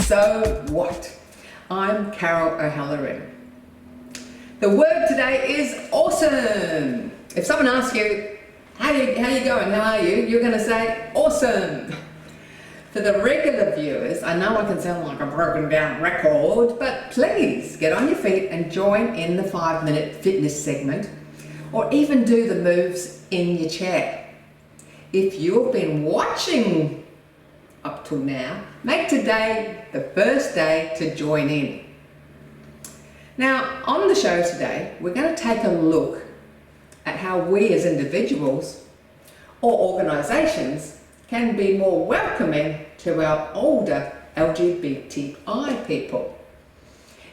So what? I'm Carol O'Halloran. The word today is awesome. If someone asks you, how you going, how are you? You're going to say, awesome. For the regular viewers, I know I can sound like a broken down record, but please get on your feet and join in the 5-minute fitness segment, or even do the moves in your chair. If you've been watching up till now, make today the first day to join in. Now, on the show today, we're going to take a look at how we as individuals or organisations can be more welcoming to our older LGBTI people.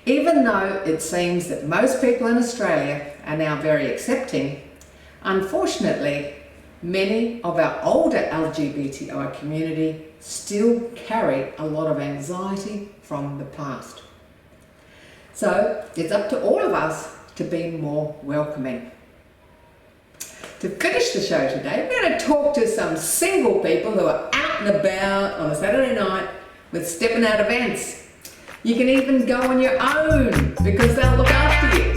Even though it seems that most people in Australia are now very accepting, unfortunately, many of our older LGBTI community still carry a lot of anxiety from the past. So it's up to all of us to be more welcoming. To finish the show today, we're going to talk to some single people who are out and about on a Saturday night with stepping out events. You can even go on your own because they'll look after you.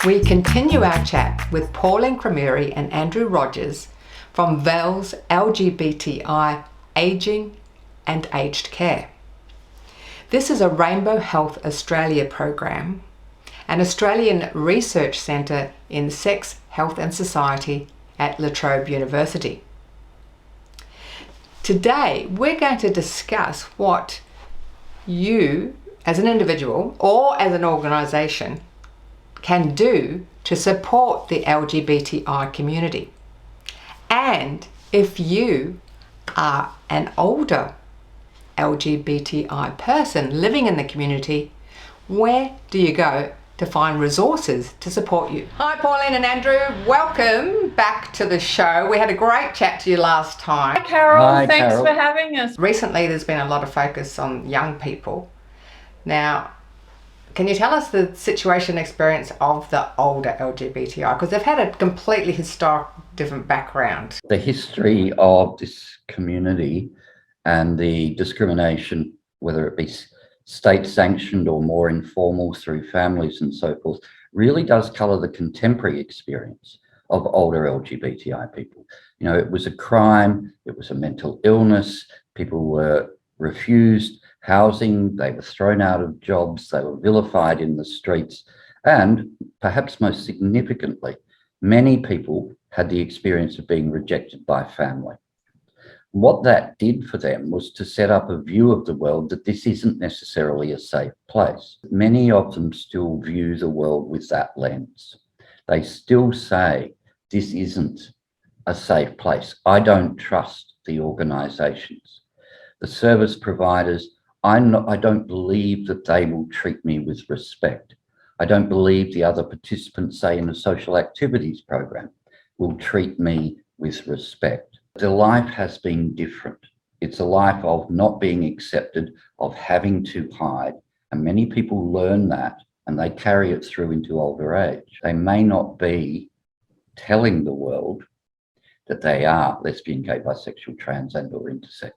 We continue our chat with Pauline Crameri and Andrew Rogers from VEL's LGBTI Aging and Aged Care. This is a Rainbow Health Australia program, an Australian research centre in sex, health and society at Trobe University. Today, we're going to discuss what you, as an individual or as an organisation, can do to support the LGBTI community. And if you are an older LGBTI person living in the community, where do you go to find resources to support you? Hi Pauline and Andrew, welcome back to the show. We had a great chat to you last time. Hi Carol, Hi, thanks Carol. for having us. Recently there's been a lot of focus on young people. Now, can you tell us the situation experience of the older LGBTI? Because they've had a completely historic different background. The history of this community and the discrimination, whether it be state sanctioned or more informal through families and so forth, really does colour the contemporary experience of older LGBTI people. You know, it was a crime, it was a mental illness, people were refused housing, they were thrown out of jobs, they were vilified in the streets, and perhaps most significantly, many people had the experience of being rejected by family. What that did for them was to set up a view of the world that this isn't necessarily a safe place. Many of them still view the world with that lens. They still say, this isn't a safe place. I don't trust the organisations. The service providers, I don't believe that they will treat me with respect. I don't believe the other participants, say in a social activities program, will treat me with respect. The life has been different. It's a life of not being accepted, of having to hide. And many people learn that and they carry it through into older age. They may not be telling the world that they are lesbian, gay, bisexual, trans and or intersex.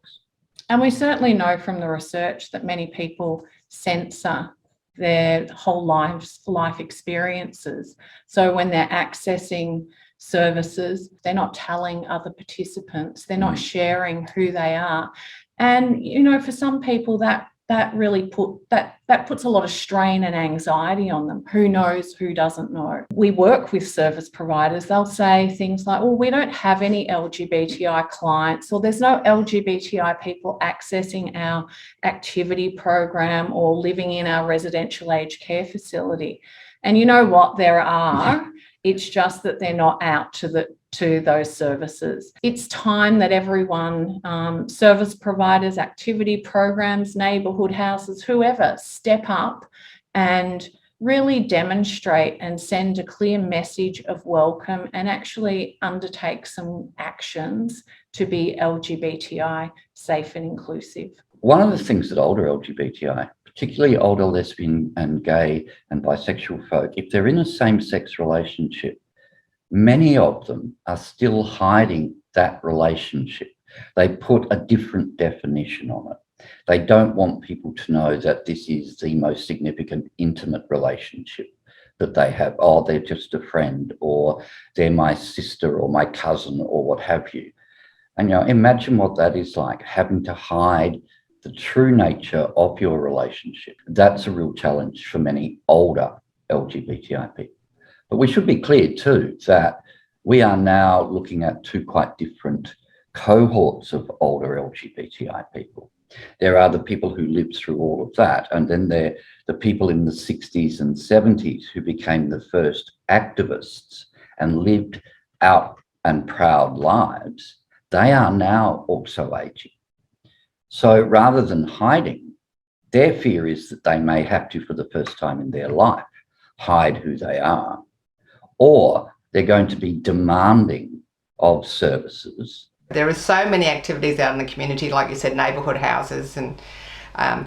And we certainly know from the research that many people censor their whole life experiences. So when they're accessing services, they're not telling other participants, they're not sharing who they are. And, you know, for some people that really puts a lot of strain and anxiety on them. Who knows, who doesn't know? We work with service providers. They'll say things like, well, we don't have any LGBTI clients, or there's no LGBTI people accessing our activity program or living in our residential aged care facility. And you know what? There are. It's just that they're not out to those services. It's time that everyone, service providers, activity programs, neighbourhood houses, whoever, step up and really demonstrate and send a clear message of welcome and actually undertake some actions to be LGBTI safe and inclusive. One of the things that older LGBTI, particularly older lesbian and gay and bisexual folk, if they're in a same-sex relationship, many of them are still hiding that relationship. They put a different definition on it. They don't want people to know that this is the most significant intimate relationship that they have. Oh, they're just a friend, or they're my sister or my cousin or what have you. And imagine what that is like, having to hide the true nature of your relationship. That's a real challenge for many older LGBTI people. But we should be clear too that we are now looking at two quite different cohorts of older LGBTI people. There are the people who lived through all of that, and then there are the people in the 60s and 70s who became the first activists and lived out and proud lives. They are now also aging. So rather than hiding, their fear is that they may have to, for the first time in their life, hide who they are, or they're going to be demanding of services. There are so many activities out in the community, like you said, neighbourhood houses and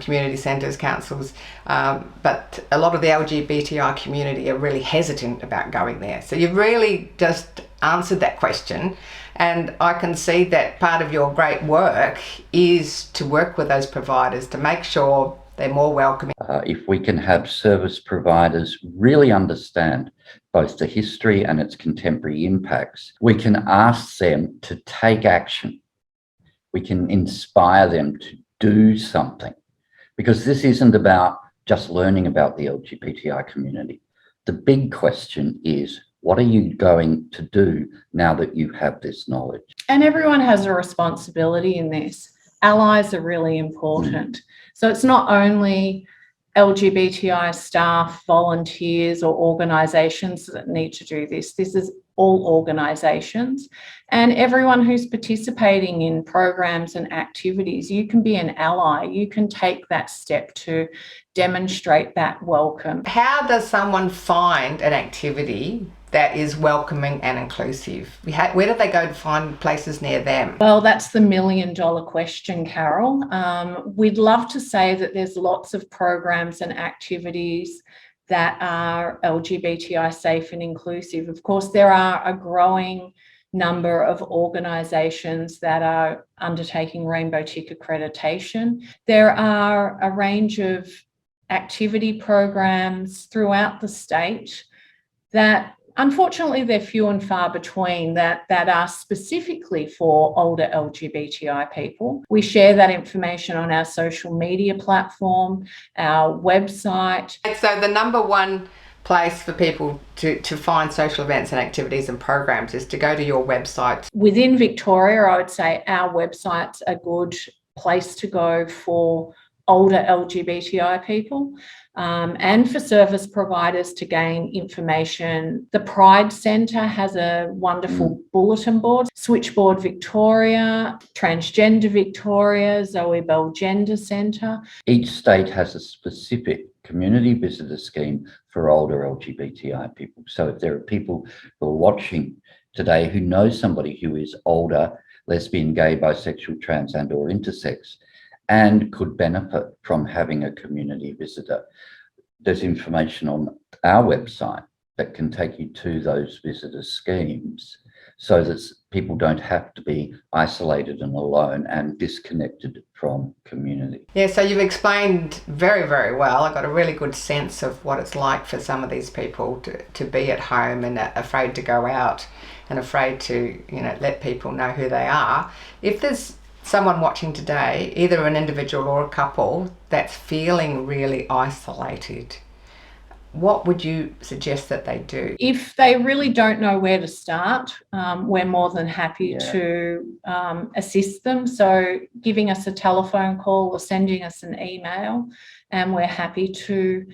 community centres, councils, but a lot of the LGBTI community are really hesitant about going there. So you've really just answered that question, and I can see that part of your great work is to work with those providers to make sure they're more welcoming. If we can have service providers really understand both the history and its contemporary impacts, we can ask them to take action. We can inspire them to do something, because this isn't about just learning about the LGBTI community. The big question is, what are you going to do now that you have this knowledge? And everyone has a responsibility in this. Allies are really important. So it's not only LGBTI staff, volunteers or organisations that need to do this. This is all organisations and everyone who's participating in programs and activities. You can be an ally. You can take that step to demonstrate that welcome. How does someone find an activity that is welcoming and inclusive? Where do they go to find places near them? Well, that's the $1 million question, Carol. We'd love to say that there's lots of programs and activities that are LGBTI safe and inclusive. Of course, there are a growing number of organisations that are undertaking Rainbow Tick accreditation. There are a range of activity programs throughout the state that unfortunately they're few and far between that are specifically for older LGBTI people. We share that information on our social media platform, our website. So the number one place for people to find social events and activities and programs is to go to your website. Within Victoria, I would say our website's a good place to go for older LGBTI people. And for service providers to gain information. The Pride Centre has a wonderful bulletin board, Switchboard Victoria, Transgender Victoria, Zoe Bell Gender Centre. Each state has a specific community visitor scheme for older LGBTI people. So if there are people who are watching today who know somebody who is older, lesbian, gay, bisexual, trans and or intersex, and could benefit from having a community visitor, there's information on our website that can take you to those visitor schemes so that people don't have to be isolated and alone and disconnected from community. Yeah, so you've explained very, very well. I got a really good sense of what it's like for some of these people to be at home and afraid to go out and afraid to, let people know who they are. If there's someone watching today, either an individual or a couple, that's feeling really isolated, what would you suggest that they do? If they really don't know where to start, we're more than happy to assist them. So giving us a telephone call or sending us an email, and we're happy to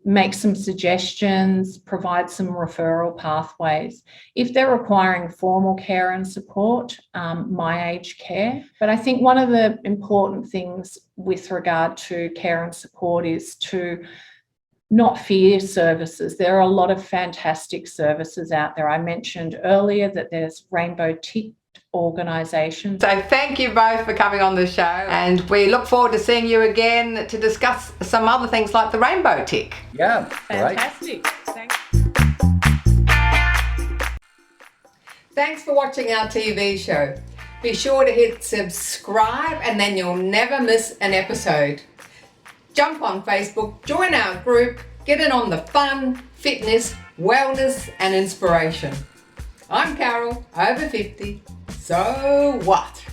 make some suggestions, provide some referral pathways. If they're requiring formal care and support, my aged care. But I think one of the important things with regard to care and support is to not fear services. There are a lot of fantastic services out there. I mentioned earlier that there's Rainbow Tick organisations. So thank you both for coming on the show, and we look forward to seeing you again to discuss some other things like the Rainbow Tick. Yeah, Fantastic. great. Thanks. Thanks for watching our TV show. Be sure to hit subscribe and then you'll never miss an episode. Jump on Facebook, join our group, get in on the fun, fitness, wellness and inspiration. I'm Carol, over 50. So what?